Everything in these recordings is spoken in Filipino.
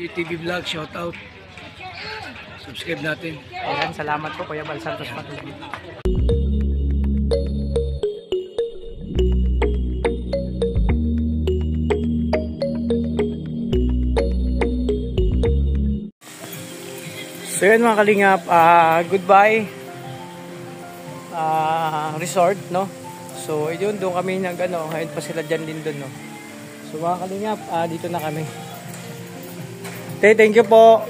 TV Vlog, shout out. Subscribe natin. Ayan, salamat po Kuya Bal Santos Matubang. So yun mga kalingap, goodbye resort, no? So yun, doon kami nag ayun pa sila dyan din doon, no? So mga kalingap, dito na kami. Thank you po.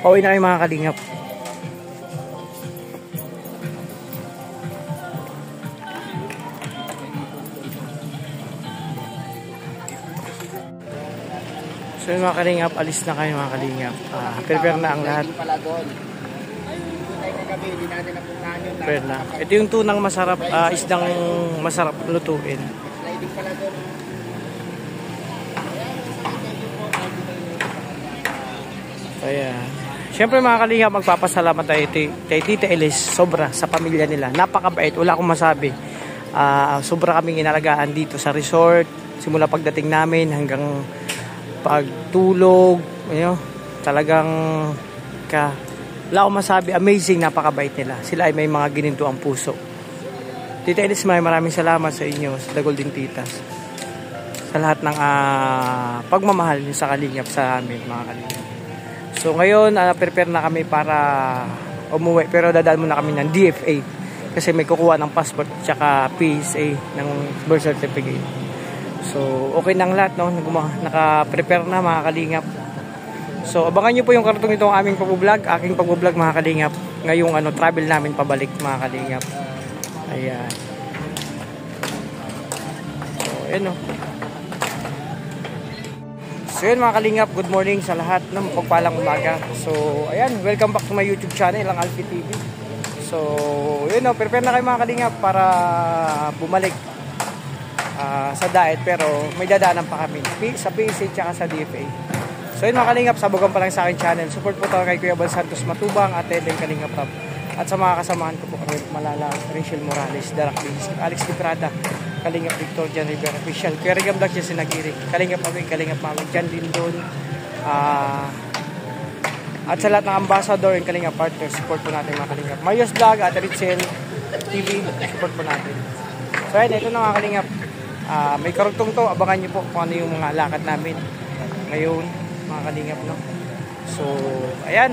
Pauwi na kayo mga kalingap. So yung mga kalingap, alis na kayo mga kalingap. Prepare na ang lahat. Prepare na. Ito yung tunang masarap, isdang masarap lutuin. Ayan. Siyempre mga kalingap, magpapasalamat tayo kay Tita Elis. Sobra sa pamilya nila. Napakabait. Wala akong masabi. Sobra kaming inalagaan dito sa resort. Simula pagdating namin hanggang pagtulog, talagang wala akong masabi, amazing, napakabait nila. Sila ay may mga gininto ang puso. Tita Elis, maraming salamat sa inyo, sa The Golden Titas, sa lahat ng pagmamahal niyo sa kalingap sa amin mga kalingap. So ngayon, prepare na kami para umuwi, pero dadaan muna kami ng DFA kasi may kukuha ng passport tsaka PSA ng birth certificate. So, okay nang lahat, no? Naka-prepare na mga kalingap. So, abangan nyo po yung kartong ito ang aming pag-vlog, aking pag-vlog mga kalingap. Ngayong travel namin pabalik mga kalingap. Ayan. So, ayan, no? So, yun mga kalingap, good morning sa lahat ng pagpalang umaga. So, ayan, welcome back to my YouTube channel, ang Alfie TV. So, yun, no? Prepare na kayo mga kalingap para bumalik sa diet, pero may dadaanan pa kami sa PSA tsaka sa DFA. So yun mga kalingap, sabugan pa lang sa akin channel. Support po tayo kay Kuya Bal Santos Matubang at Edeng Kalingap Rap. At sa mga kasamahan ko po kami, Malala, Rachel Morales, Darak Bilis, Alex Librada, Kalingap Victor, Jan Rivera Official, Kuya Rigam Black, Jesse Nagiri, Kalingap Mami, Kalingap Mami, Jan Lindon, at sa lahat ng ambassador and Kalingap partners, support po natin mga kalingap. Mayos Vlog at Rachel TV, support po natin. So yun, ito na mga kalingap. May karugtong to, abangan nyo po kung ano yung mga lakad namin ngayon mga kalingap, no? So ayan,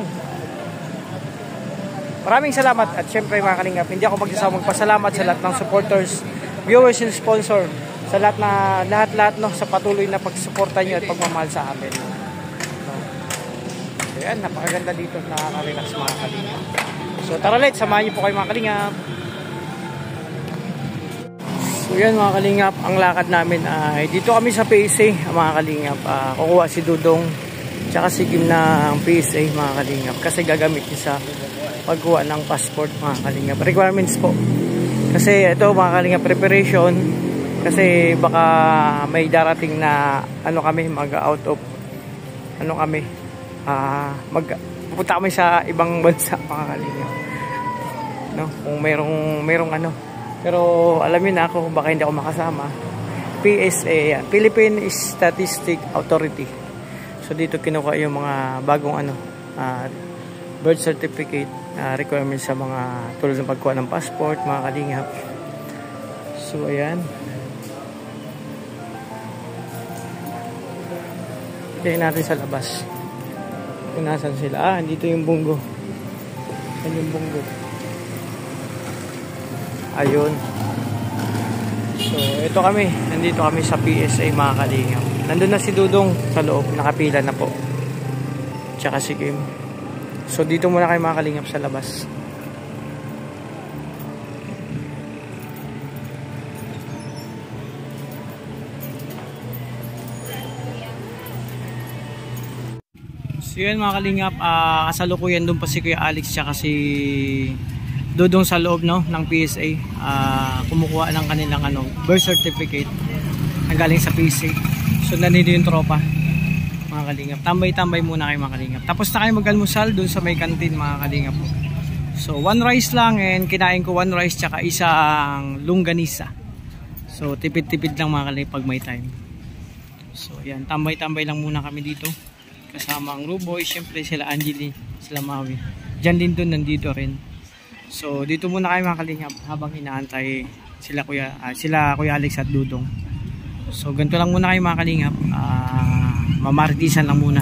maraming salamat. At syempre mga kalingap, hindi ako magsasawang magpasalamat sa lahat ng supporters, viewers and sponsor, sa lahat no, sa patuloy na pagsuporta nyo at pagmamahal sa amin, no? So ayan, napakaganda dito, nakaka-relax mga kalingap. So tara, let's samahan nyo po kayo mga kalingap. So yan mga kalingap, ang lakad namin ay dito kami sa PSA mga kalingap. Kukuha si Dudong tsaka si Kim ng PSA mga kalingap kasi gagamit niya sa pagkuha ng passport mga kalingap. Requirements po. Kasi ito mga kalingap, preparation kasi baka may darating na kami mag-out of pupunta kami sa ibang bansa mga kalingap, no? Kung merong pero alamin na ako, baka hindi ako makasama. PSA, Philippine Statistic Authority. So dito kinuha yung mga bagong birth certificate requirements sa mga tulad ng pagkuha ng passport mga kalingap. So ayan. Tingnan natin sa labas kung nasan sila. Dito yung bunggo. Yan yung bunggo. Ayun. So, ito kami. Nandito kami sa PSA mga kalingap. Nandun na si Dudong sa loob. Nakapila na po. Tsaka si Kim. So, dito muna kayo mga kalingap sa labas. So, yun mga kalingap. Kasalukuyan doon pa si Kuya Alex tsaka si Dudong sa loob, no, ng PSA, kumukuha ng kanilang birth certificate na galing sa PSA. So nandito yung tropa mga kalingap. Tambay-tambay muna kayo mga kalingap. Tapos na kayo mag-almusal dun sa may canteen mga kalingap po. So 1 rice lang, and kinain ko 1 rice tsaka isang longganisa. So tipid-tipid lang mga kalingap pag may time. So ayan, tambay-tambay lang muna kami dito. Kasama ang Ruboy, syempre sila Angeli, sila Maui. Diyan din doon, nandito rin. So dito muna kayo mga kalingap habang inaantay sila Kuya Alex at Dudong. So ganito lang muna kayo mga kalingap. Mamartisan lang muna.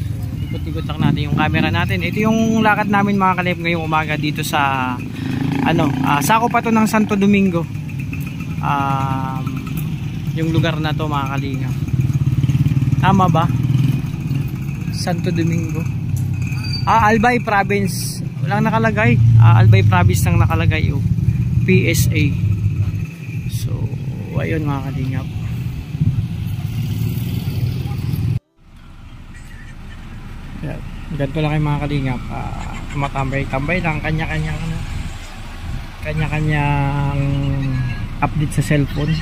So ikot-ikot lang natin yung camera natin. Ito yung lakad namin mga kalingap ngayong umaga dito sa sako pa to ng Santo Domingo. Yung lugar na to mga kalingap. Tama ba? Santo Domingo. Albay Province. Walang nakalagay. Albay Province nang nakalagay. PSA. So, ayun mga kalingap. Ganito lang kayo mga kalingap. Tumatambay-tambay lang. Kanya-kanyang update sa cellphone.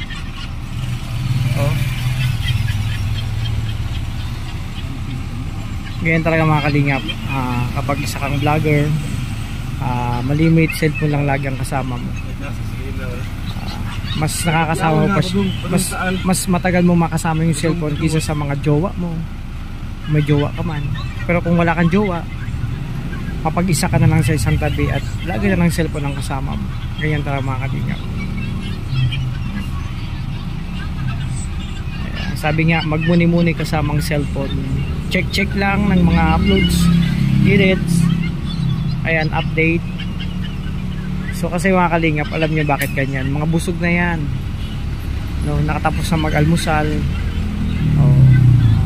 Ganyan talaga mga kalingap. Kapag isa kang vlogger, malimit cellphone lang lagi ang kasama mo. Mas nakakasama mo pa, mas matagal mo makasama yung cellphone kaysa sa mga jowa mo. May jowa ka man. Pero kung wala kang jowa, kapag isa ka na lang sa isang tabi at lagi na ng cellphone ang kasama mo. Ganyan talaga mga kalingap. Sabi nga, magmuni-muni kasamang cellphone. Check lang ng mga uploads, edits, ayan, update. So kasi mga kalingap, alam niyo bakit ganyan. Mga busog na yan. No, nakatapos na mag-almusal.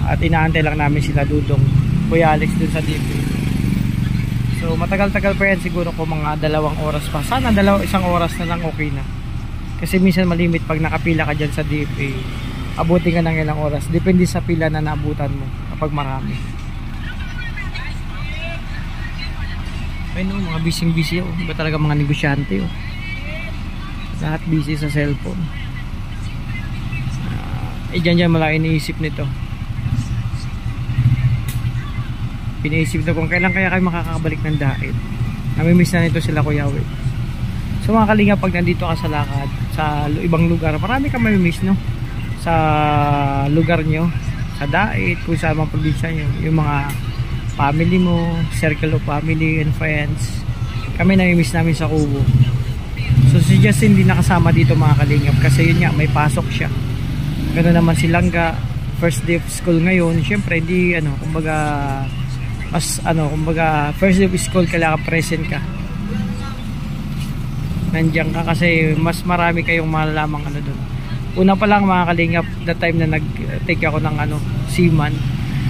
At inaantay lang namin sila Dudong, Kuya Alex dun sa DP. So matagal-tagal pa yan siguro ko, mga 2 oras pa. Sana 1 oras na lang okay na. Kasi minsan malimit pag nakapila ka dyan sa DP. Abutin ka ng ilang oras. Depende sa pila na naabutan mo kapag marami. Ayun mga busy-busy. Iba talaga mga negosyante. Lahat busy sa cellphone. Dyan malaki iniisip nito. Pinaisip na kung kailan kaya kayo makakabalik ng daet. Namimiss na nito sila Kuya Will. So mga kalinga, pag nandito ka sa lakad sa ibang lugar, marami ka mamimiss, no? Sa lugar nyo, sa daet, kung sa mga probinsya nyo, yung mga family mo, circle of family and friends. Kami namimiss namin sa Kubo. So si Justin hindi nakasama dito mga kalingap kasi yun nga, may pasok siya. Ganoon naman si Langga, first day of school ngayon. Syempre hindi kumbaga first day of school kailangan present ka. Nandiyan ka kasi mas marami kayong malalamang doon. Una pa lang mga kalingap, the time na nag-take ako ng seaman,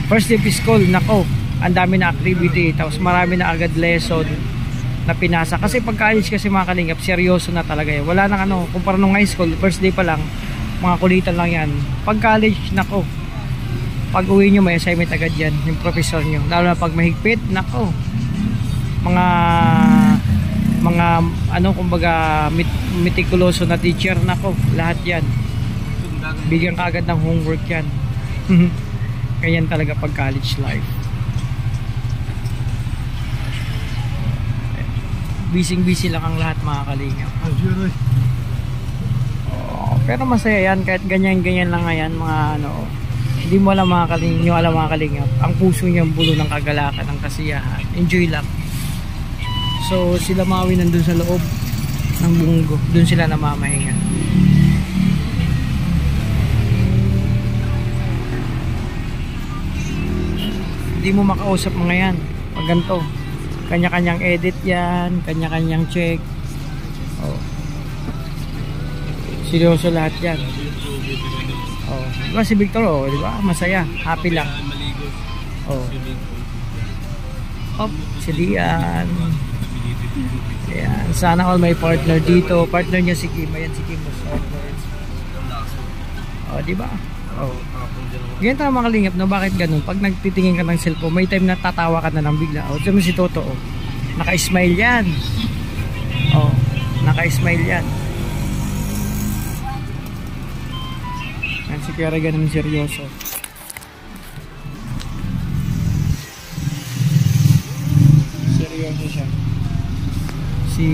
first day of school, nako, ang dami na activity, tapos marami na agad lesson na pinasa. Kasi pag college kasi mga kalingap, seryoso na talaga yan. Wala nang kumpara nung high school, first day pa lang, mga kulitan lang yan. Pag college, nako, pag uwi nyo may assignment agad yan, yung professor nyo. Lalo na pag mahigpit, nako, mga kumbaga meticuloso na teacher, nako, lahat yan. Bigyan ka agad ng homework yan. Ganyan talaga pag college life. Busy lang ang lahat mga kalingap. Pero masaya yan kahit ganyan lang yan mga hindi mo alam mga kalingap, ang puso niya bulo ng kagalakan, ng kasiyahan. Enjoy lang. So sila Maui nandun sa loob ng bunggo, dun sila namamahinga. Hindi mo makausap mga yan pag ganito. Kanya-kanyang edit yan, kanya-kanyang check. Seryoso lahat yan. Diba si Victor, diba? Masaya, happy lang. Si Lian. Ayan, sana all may partner dito. Partner niya si Kim. Ayan si Kim. Diba? Ganyan tayo mga kalingap, no? Bakit ganun? Pag nagtitingin ka ng cellphone, may time na tatawa ka na lang bigla. Diyan si Toto, naka-smile yan. Naka-smile yan. Yan si Kuya ganun seryoso. Seryoso siya. Si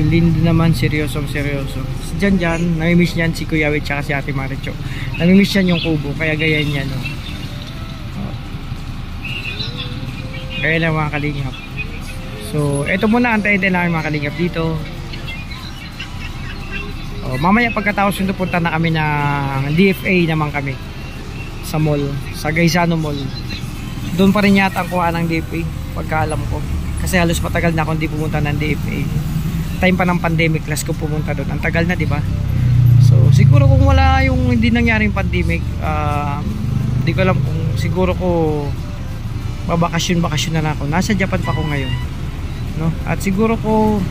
Lindo naman seryoso. Si Jan, namimiss niyan si Kuya Wit tsaka si Ate Maricho. Namimiss niyan yung kubo, kaya gaya niya, no. Kaya na mga kalingap. So, ito muna antayin din namin mga kalingap dito. Mamaya pagkatapos nito punta na kami ng DFA naman kami sa mall, sa Gaisano Mall. Doon pa rin yata ang kuha ng DFA pagkaalam ko, kasi halos matagal na akong hindi pumunta ng DFA. Time pa ng pandemic last ko pumunta doon. Ang tagal na, di ba? So siguro kung wala yung hindi nangyaring pandemic, hindi ko alam kung siguro ko babakasyon na lang ako. Nasa Japan pa ako ngayon, no? At siguro ko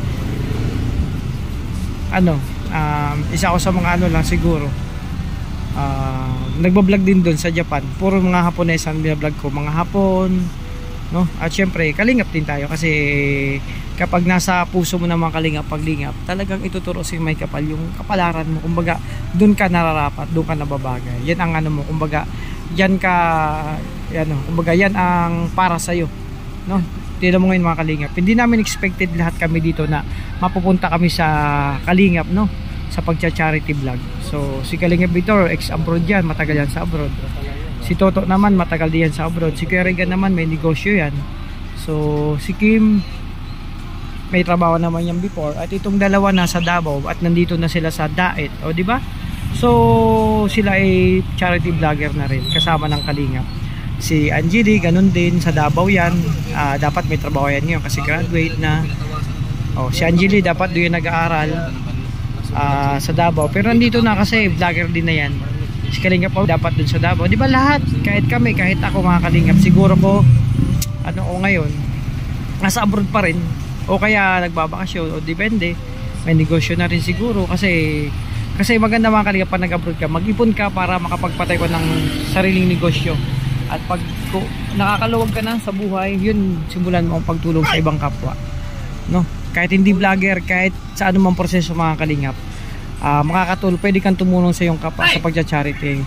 isa ako sa mga lang siguro nagbablog din doon sa Japan. Puro mga Hapones ang binablog ko, mga Hapon, no? At syempre kalingap din tayo, kasi kapag nasa puso mo naman kalingap, paglingap talagang ituturo si may kapal yung kapalaran mo. Kumbaga doon ka nararapat, doon ka nababagay. Yan ang mo, kumbaga yan kumbaga yan ang para sa iyo, no? Tignan mo ngayon mga kalingap, hindi namin expected lahat kami dito na mapupunta kami sa kalingap, no? Sa pagcha-charity vlog. So si Kalingap Vitor ex-abroad yan, matagal yan sa abroad. Si Toto naman matagal din yan sa abroad. Si Kuya Regan naman may negosyo yan. So si Kim may trabaho naman yan before. At itong dalawa nasa Davao at nandito na sila sa Daet, o di ba? So sila ay charity vlogger na rin kasama ng Kalingap. Si Angeli ganun din, sa Davao yan. Dapat may trabaho yan ngayon kasi graduate na. Si Angeli dapat doon nag-aaral sa Davao, pero nandito na kasi vlogger din na yan. Si Kalingap po dapat dun sa Davao, di ba? Lahat, kahit kami, kahit ako mga Kalingap, siguro ko ngayon nasa abroad pa rin, o kaya nagbabakasyon, o depende, may negosyo na rin siguro. Kasi maganda mga Kalingap, pag nag-abroad ka, mag-ipon ka para makapagpatay ko ng sariling negosyo. At pag nakakaluwag ka na sa buhay, yun, simulan mo ang pagtulong sa ibang kapwa, no? Kahit hindi vlogger, kahit sa anumang proseso mga Kalingap, makakatulong, pwede kang tumulong sa iyong kapwa sa pagcha-charity,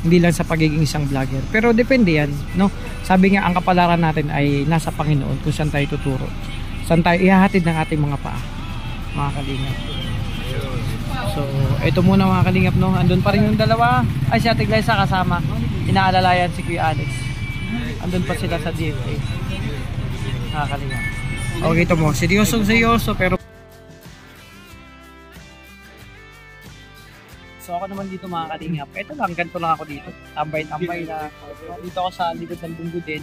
hindi lang sa pagiging isang vlogger. Pero depende yan, no? Sabi nga, ang kapalaran natin ay nasa Panginoon kung saan tayo tuturo, saan tayo ihahatid ng ating mga paa, mga Kalingap. So ito muna mga Kalingap, no? Andun pa rin yung dalawa, ay si Ate Glyza kasama, inaalalayan si Kuya Alex. Andun pa sila sa DFA, mga Kalingap. Okay, ito mo, seryoso pero so ako naman dito mga Kalingap, ito lang, ganito lang ako dito, tambay-tambay na dito ako sa likod ng bunggo din.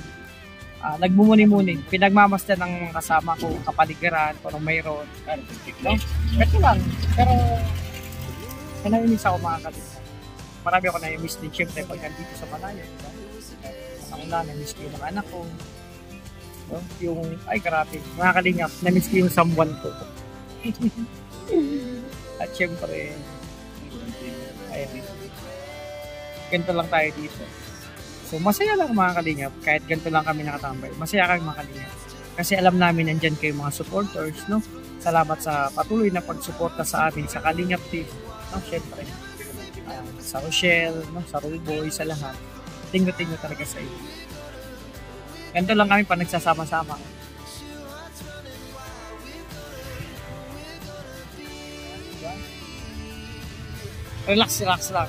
Nagmumuni-muni, pinagmamasdan ng kasama ko, kapaligiran, kung anong mayroon, no? Ito lang, pero nai-miss ako mga Kalingap. Marami ako nai-miss din syempre pag nandito sa Malayo, diba? Ako na, nai-miss ko yung mga anak ko, no? Yung, ay grabe mga Kalingap, na-miss ko yung someone ko. At syempre ayun, ganito lang tayo dito. So masaya lang mga Kalingap, kahit ganito lang kami nakatambay, masaya kami mga Kalingap, kasi alam namin nandyan kayo mga supporters, no? Salamat sa patuloy na pagsuporta sa amin sa Kalingap TV, no? Syempre sa Rochelle, no? Sa Rollboy, sa lahat, tingno-tingno talaga sa iyo. Ganito lang kami pa nagsasama-sama. Relax lang.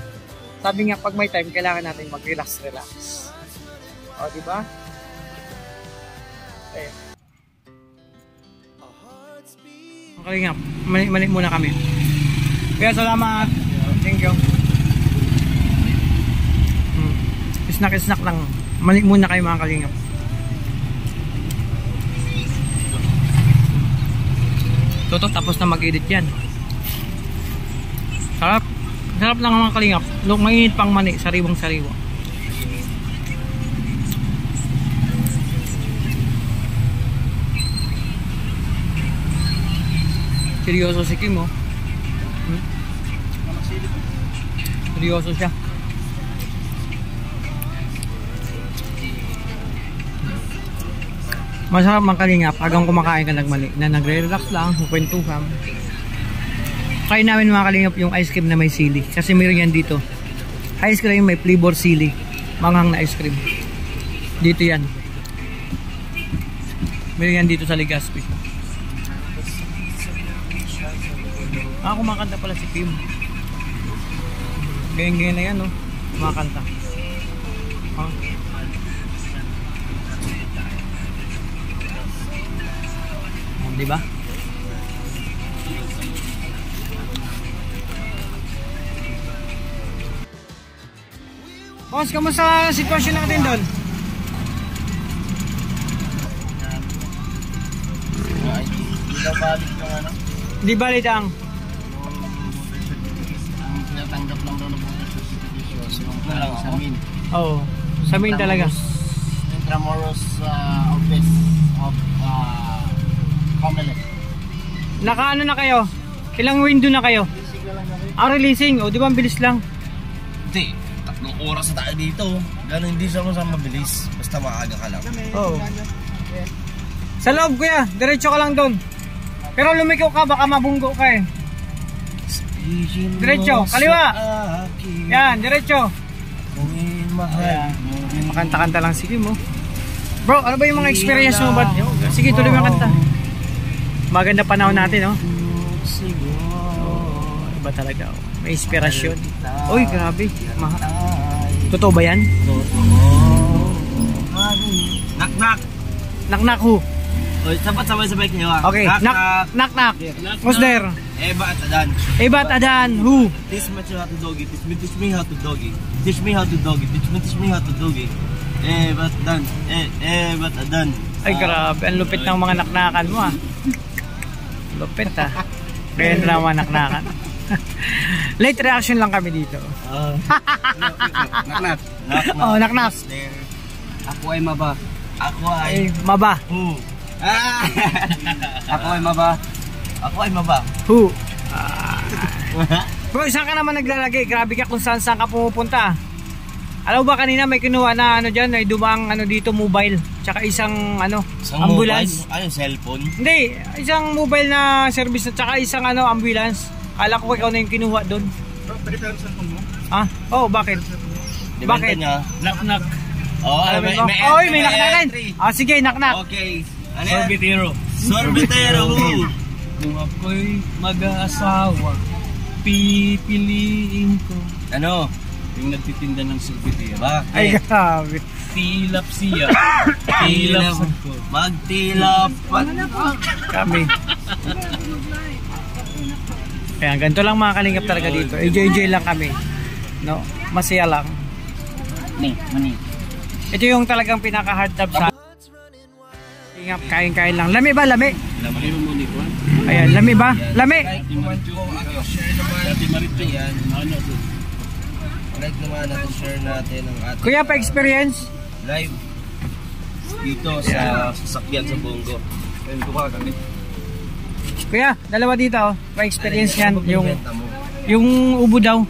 Sabi nga, pag may time, kailangan natin mag-relax. O, diba? Ayun. Okay nga, mali muna kami. Kaya salamat. Thank you. Snack lang. Mali muna kayo mga Kalingap. Toto, tapos na mag-edit yan. Sarap lang mga Kalingap. Mainit pang mani, sariwang-sariwa. Seryoso si Kim, oh. Seryoso siya. Masarap mga Kalingap, agang kumakain ka nagmali, na nagre-relax lang, kukwentuhan. Kain namin mga Kalingap yung ice cream na may sili, kasi mayroon yan dito. Ice cream may flavor sili, manghang na ice cream. Dito yan. Mayroon yan dito sa Legazpi. Kumakanta pala si Kim. Ganyan na yan, no? Kumakanta. Diba? Boss, kamusta ang sitwasyon natin doon? Hindi balik ang Tinatanggap lang daw na po sa Min. Oo, sa Min talaga. Intramuros office of Comelec. Nakaano na kayo? Ilang window na kayo? Releasing. O, di ba ang bilis lang? Hindi, 3 oras na tayo dito. Gano'n hindi siya mabilis. Basta maaga ka lang. Oo. Sa loob kuya, diretso ka lang doon. Pero lumiko ka, baka mabunggo ka eh. Diretso, kaliwa. Yan, diretso. Ayan. Makanta-kanta lang, sige mo. Bro, ano ba yung mga experience mo? Sige, tuloy mo kanta. Maganda panahon natin, no? Iba talaga, oh. May inspirasyon. Uy, grabe. Totoo ba yan? Knock-knock. Knock-knock who? O, sabay-sabay kayo ah. Okay, knock-knock. Who's there? Eva at Adan. Eva at Adan, who? Teach me how to doggy. Teach me how to doggy. Teach me how to doggy. Teach me how to doggy. Eva at Adan. Eva at Adan. Ay, grabe. Ang lupit ng mga naknakan mo, ah. Lupit, ah. Kaya na lang mga naknakan. Late reaction lang kami dito. Knock-knock. Oh, knock-knock. Ako ay maba. Ako ay maba. Who? Ako ay maba. Ako ay maba. Who? Bro, saan ka naman naglalagay? Grabe ka kung saan ka pumupunta. Alam mo ba kanina may kinuha na ano dyan, may dumang ano dito mobile, tsaka isang ano, ambulance. Ano, cellphone? Hindi, isang mobile na service, tsaka isang ano, ambulance. Kala ko ikaw na yung kinuha doon. Pakita ang cellphone mo? Oh, bakit? Bakit? Knock-knock. May knock-knock. Sige, knock-knock. Okay. Sorbetero. Sorbetero. Kung ako'y mag-aasawa, pipiliin ko. Ano? Yung nagtitinda ng sorbetero. Bakit? Ay, grabe. Tilap siya. Tilap ko. Magtilap. Kami. Kaya ganito lang mga kalingap talaga dito. Enjoy lang kami. No? Masaya lang. Mani. Ito yung talagang pinaka-hard tab sa kalingap, kain-kain lang. Lami ba? Lami? Lami mo ni Juan. Ayan, lami ba? Lami! Dati marito yan. Ano to? Like naman natin share natin ang ating Kuya, pa-experience? live dito sa sasakyan sa Bongo. Ayun ko ka kami. Kuya, dalawa dito. Pa-experience yan. Yung Yung ubo daw.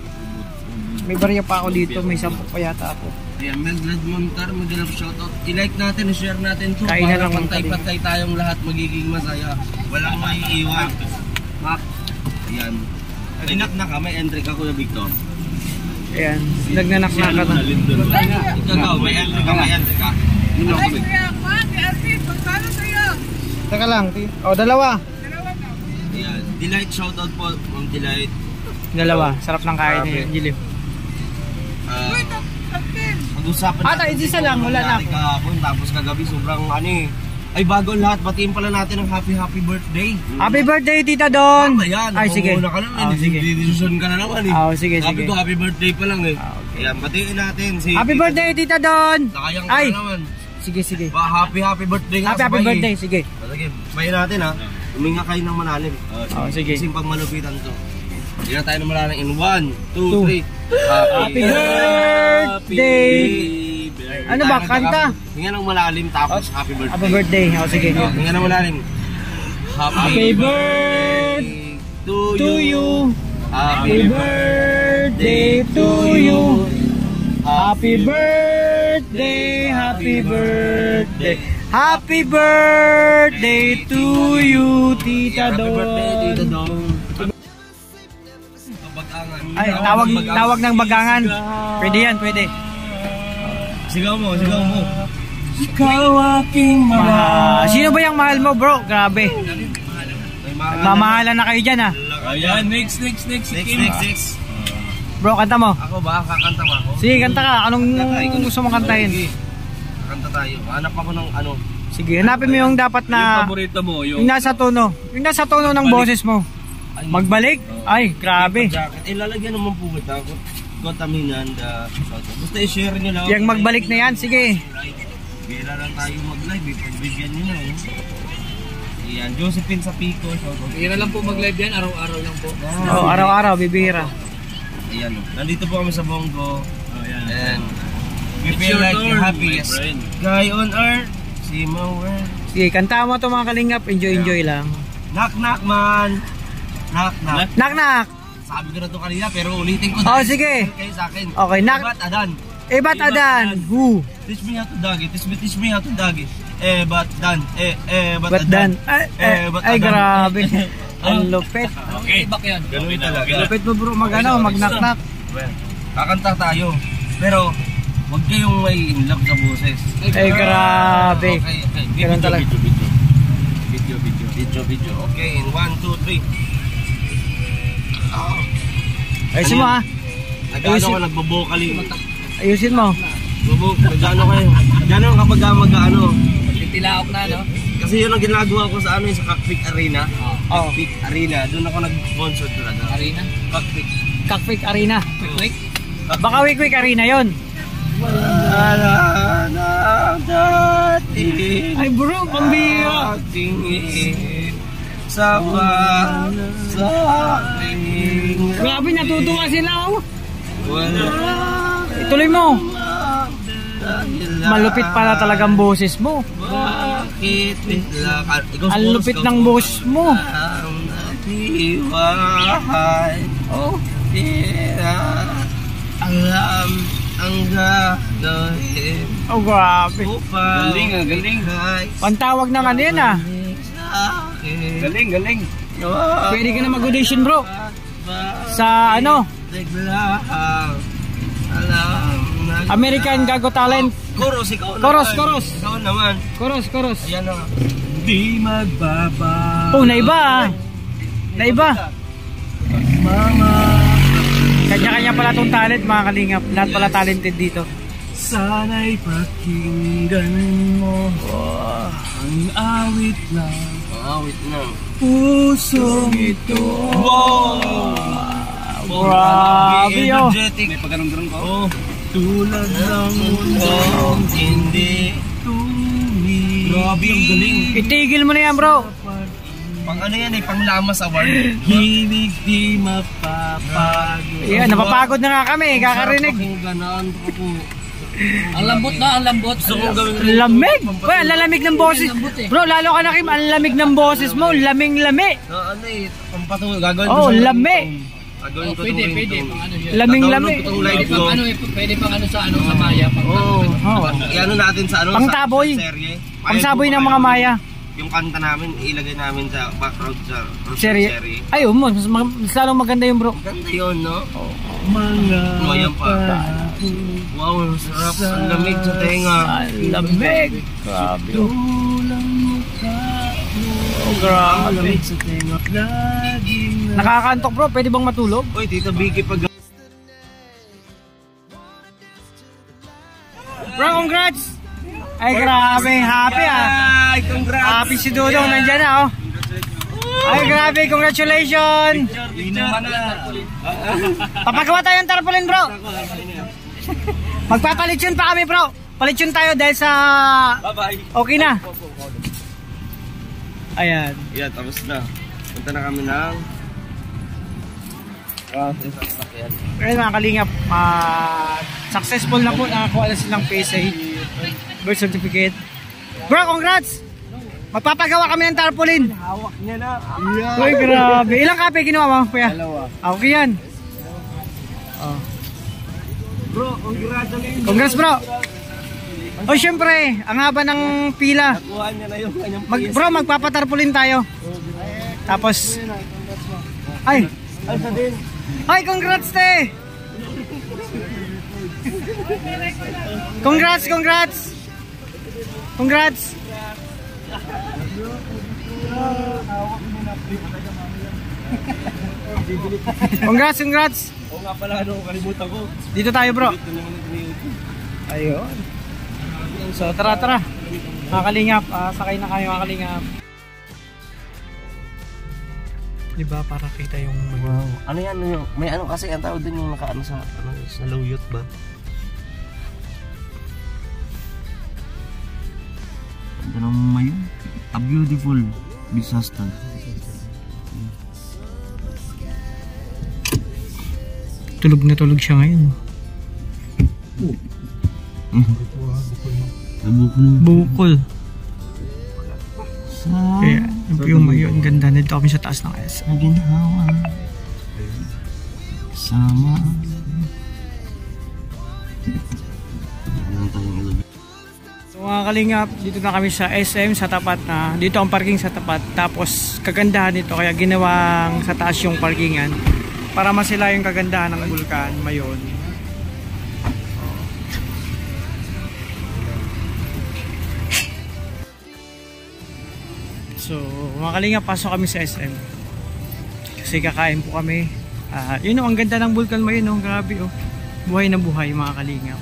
May barya pa ako dito. May 10 pa yata ako. Ayan, Mildred Montar, mag-love shoutout. I-like natin, i-share natin to. Kain na para lang ng pantay-pantay tayong lahat magiging masaya. Walang maiiwan. Mac. Ayan. May knock-knock ka, may entry ka, Kuya Victor. Ayan, nagnanak-naka na. Ikaw, may entry ka, may entry ka. Teka lang. Dalawa. Ayan. Delight shoutout po, Ma'am Delight. Dalawa. Sarap ng kain ni Jilip. Pag-usapan isa lang, wala na. Kahapon, tapos kagabi, sobrang ay bago lahat, batiin pala natin ang happy birthday. Happy birthday, Tita Don! Ayan, Ay, sige. Una ka naman, Sige. decision ka na naman eh. Sige, Sabi sige. ko, happy birthday pa lang eh. Okay. Ayan, batiin natin si Happy birthday, Tita Don! Nakayang ka Ay! na naman. Sige. Happy birthday nga. Happy birthday, sige. Sige, bayin natin ha. Huminga kayo ng malalim. Sige. Kasing pag malupitan to. Hindi na tayo ng malalim in 1, 2, 3. Happy birthday! Ano ba, kanta? Hinga ng malalim tapos happy birthday. Happy birthday. Sige. Hinga ng malalim. Happy birthday to you. Happy birthday to you. Happy birthday, happy birthday. Happy birthday to you, Tita Happy birthday, Tita Don. Don. Ay, tawag ng bagangan. Pwede yan, pwede. Sigaw mo. Ikaw aking Sino ba yung mahal mo, bro? Grabe. Mamahalan na kayo dyan, ha? Ayan, next. Next. Bro, kanta mo. Ako ba? Kakanta ba ako? Sige, kanta ka. Anong gusto mong kantahin? Sige. Kanta tayo. Hanap ako ng ano. Sige, hanapin mo yung dapat Yung na paborito mo, yung nasa tono. Yung nasa tono ng boses mo. Magbalik? Ay, grabe. Jacket. Lalagyan naman po kita. Kontaminan. Basta i-share nyo lang. Yung magbalik na yan, sige. Bira lang tayo mag-live. Pagbigyan nyo na. Yan, Josephine sa Pico. Bihira lang po mag-live yan, araw-araw lang po. Oh, araw-araw, bibihira. Ayan, nandito po kami sa Bongo. Ayan. And we feel like the happiest guy on earth. See my world. Sige, kanta mo ito mga kalingap. Enjoy lang. Knock knock man. Knock knock. Knock knock. Sabi ko na ito kanina pero ulitin ko. Oh, sige. Kayo sa akin. Okay, knock. Ebat adan. Ebat adan. Who? Teach me how to dog it. Teach me how to dog it. Ebat dan. Bat dan. Ay, grabe. Ang lupit. Okay, back yan. Ganun talaga. Lupit mo bro, mag knock knock. Well, kakanta tayo. Pero huwag kayong may in love sa boses. Ay, grabe. Okay. Ganun talaga. Video. Okay, in 1, 2, 3. Ayusin mo ha. Nagano ka nagbobokali. Ayusin mo. Nagano kayo. Gano'n kapag mag-ano. Tilaok na, no? Kasi yun ang ginagawa ko sa ano sa Cockpit Arena. Oh. Cockpit Arena. Doon ako nag-sponsor talaga. Arena? Cockpit. Cockpit Arena. Quick? Baka Quick Arena yon. Wala na dati. Ay bro, pambira. Tingin sa akin. Grabe, natutuwa sila oh. Wala. Ituloy mo. Malupit pala talagang boses mo. Bakit bigla ka? Ang lupit ng boses mo. Ang natiwahay. Oh. Alam ang gagawin. Oh, grabe. Galing. Pantawag ng ano yan ah. Galing. Pwede ka na mag-audition bro. Sa ano? American Gago Talent. Chorus, ikaw Chorus. Ikaw naman. Chorus. Ayan na. Di magbaba. Oh, naiba ah. Naiba. Kanya-kanya pala itong talent mga kalingap. Lahat pala talented dito. Sana'y pakinggan mo ang awit lang. Awit na. Pusong ito. Wow! Grabe oh. Energetic. May pagganong-ganong ko. Oh. Tulad ng Mundong hindi tumi. Grabe ang galing. Itigil mo na yan bro. Pang ano yan pang Lamas Award. Himig di mapapagod. Yan, napapagod na nga kami. Kakarinig. Ganaan ko po. Ang lambot. Gusto kong gawin Lamig. Boy, ang lalamig ng boses. Bro, lalo ka na Kim, ang lamig ng boses mo. Laming-lami. na ano pampatuloy. Gagawin ko Oh, sa lami. Gagawin ko Pwede, ringtone. pang ano siya. Laming-lami. Download ko tong live ko. Pwede pang ano sa Maya. Oo. Oh. I-ano natin sa ano Pang sa taboy. serye. Ang saboy ng mga Maya. Yung kanta namin ilagay namin sa background sa Serye. Ay, mas lalong maganda yung bro. Ganda yun, no? Mga Oh, yan pa. Wow, ang sarap. Ang lamig sa tenga. Ang lamig. Grabe. Oh, Ang grabe. lamig sa tenga. Nakakantok bro, pwede bang matulog? Uy, Tita Vicky pag... Bro, congrats! Ay, grabe. Happy ah. Ay, congrats! Happy si Dudong. Nandyan na oh. Ay, grabe. Congratulations. Papagawa tayo ng tarpaulin bro. Magpapalitsyon pa kami bro. Palitsyon tayo dahil sa... Bye-bye. Okay na. Ayan. Yeah, tapos na. Punta na kami ng... sasakyan. Pero mga kalingap, successful na po. Nakakuha na silang PSA birth certificate. Bro, congrats! Magpapagawa kami ng tarpaulin. Hawak niya na. Uy, grabe. Ilang kape ginawa mo, kuya? 2. Okay yan. Oh. Bro, congratulations. Congrats bro. O syempre, ang haba ng pila. Nakuha niya na yung kanyang Bro, magpapatarpulin tayo. Tapos ay Alsa din. ay congrats te. Congrats. Congrats, congrats. Oo nga pala, kalimutan ko. Dito tayo bro. Ito naman ito na YouTube. Ayun. So tara. Mga kalingap, sakay na kayo mga kalingap. Diba para kita yung Wow. Ano yan? May ano kasi ang tawag din yung nakaano sa luyot ba? Ganda ng mayon. A beautiful disaster. tulog na tulog siya ngayon. Bukol. Kaya yung mayon ganda nito kami sa taas ng S. Ginhawa sama. So mga kalingap, dito na kami sa SM sa tapat na. Dito ang parking sa tapat. Tapos kagandahan nito kaya ginawang sa taas yung parkingan para masila yung kagandahan ng bulkan mayon. So mga kalingap, pasok kami sa SM kasi kakain po kami. Yun ang ganda ng bulkan mayon, grabe oh. Buhay na buhay mga kalingap,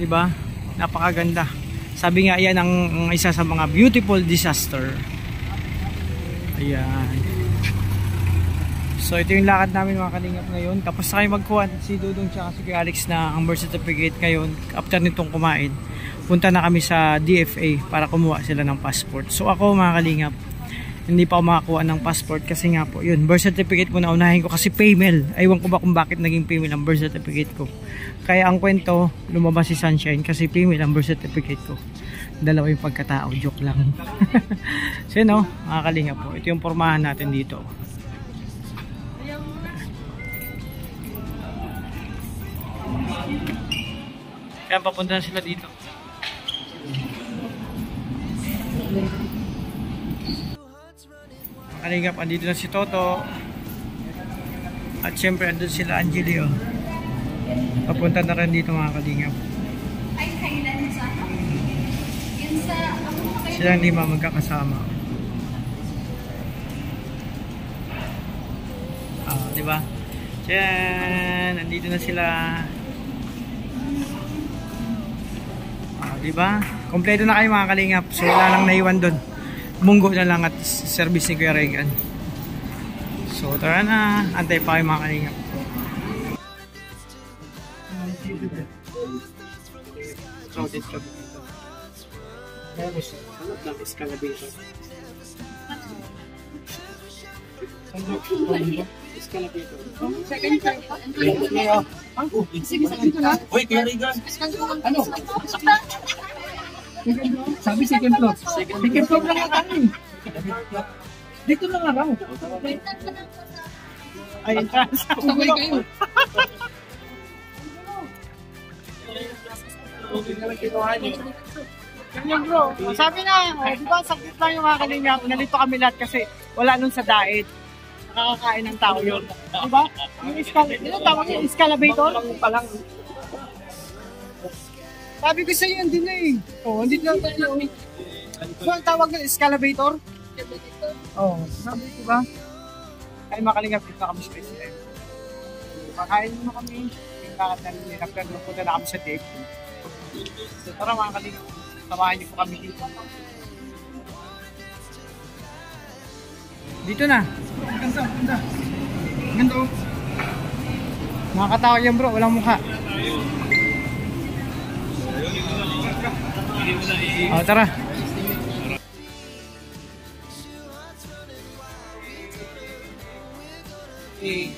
diba? Napakaganda. Sabi nga yan ang isa sa mga beautiful disaster. Ayan. So ito yung lakad namin mga kalingap ngayon. Tapos na kayo magkuhan si Dudong tsaka si Alex na ang birth certificate ngayon. After nitong kumain, punta na kami sa DFA para kumuha sila ng passport. So ako mga kalingap, hindi pa ako makakuha ng passport kasi nga po yun, birth certificate po na unahin ko kasi female. Aywan ko ba kung bakit naging female ang birth certificate ko. Kaya ang kwento, lumabas si Sunshine kasi female ang birth certificate ko. Dalawa yung pagkatao, joke lang. So yun o, mga kalingap po, ito yung pormahan natin dito. Kaya papunta na sila dito. Kalingap, andito na si Toto. At syempre andun sila Angelio. Papunta na rin dito mga kalingap. Silang lima magkakasama. Diba? Diyan, andito na sila. Diba? Kompleto na kayo mga kalingap. So wala lang naiwan doon. Munggo na lang at service ni Kuya Regan. So tara na, antay pa kayo mga kalingap. Uy, Kuya Regan. Ano? Sabi second floor. Second floor lang ang akin. Dito lang araw. Ay, Sabay kayo. ganyan bro. Sabi na, diba sakit lang yung mga kalingap. Nalito kami lahat kasi wala nun sa diet. Nakakakain ng tao yun. Diba? Yung tawag yung escalator? Sabi ko sa'yo, hindi na eh. Oo, hindi na tayo. So, ang tawag ng escalator? Oo, sabi ko ba? Ay, makalingap dito kami sa SM. Makain mo kami. Yung lakad namin nila. Pero punta na kami sa tape. So, tara mga kalingap. Samahan niyo po kami dito. Dito na. Ganda, ganda. Ganda oh. Mga katao yan bro, walang mukha. Tara. Hey.